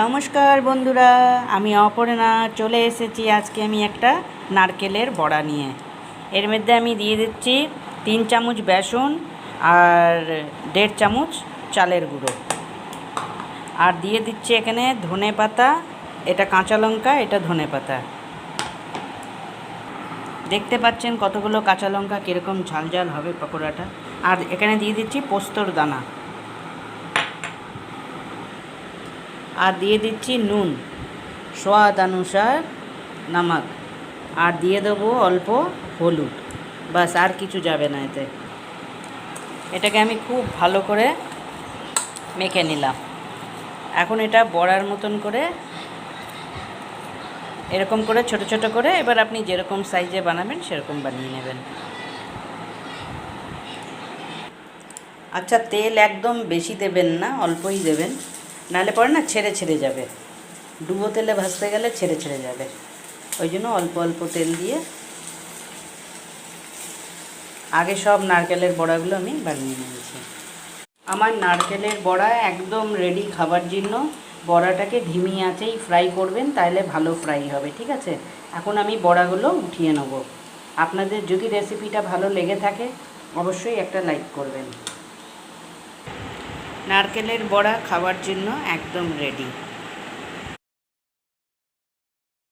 নমস্কার বন্ধুরা, আমি অপর্ণা চলে এসেছি। আজকে আমি একটা নারকেলের বড়া নিয়ে। এর মধ্যে আমি দিয়ে দিচ্ছি 3 চামচ বেসন আর 1.5 চামচ চালের গুঁড়ো, আর দিয়ে দিচ্ছি এখানে ধনে পাতা, এটা কাঁচা লঙ্কা, এটা ধনে পাতা। দেখতে পাচ্ছেন কতগুলো কাঁচা লঙ্কা, কীরকম ঝাল ঝাল হবে পকোড়াটা। আর এখানে দিয়ে দিচ্ছি পোস্তর দানা, আর দিয়ে দিচ্ছি নুন, স্বাদ অনুসার নমক, আর দিয়ে দেবো অল্প হলুদ। বাস, আর কিছু যাবে না এতে। এটাকে আমি খুব ভালো করে মেখে নিলাম। এখন এটা বড়ার মতন করে এরকম করে ছোট ছোট করে, এবার আপনি যেরকম সাইজে বানাবেন সেরকম বানিয়ে নেবেন। আচ্ছা, তেল একদম বেশি দেবেন না, অল্পই দেবেন, নাহলে পরে না ছেড়ে ছেড়ে যাবে। ডুবো তেলে ভাজতে গেলে ছেড়ে ছেড়ে যাবে, ওই জন্য অল্প অল্প তেল দিয়ে আগে সব নারকেলের বড়াগুলো আমি বানিয়ে নিয়েছি। আমার নারকেলের বড়া একদম রেডি খাবার জন্য। বড়াটাকে ধিমি আঁচেই ফ্রাই করবেন, তাহলে ভালো ফ্রাই হবে, ঠিক আছে? এখন আমি বড়াগুলো উঠিয়ে নেব। আপনাদের যদি রেসিপিটা ভালো লেগে থাকে অবশ্যই একটা লাইক করবেন। নারকেলের বড়া খাবার জন্য একদম রেডি।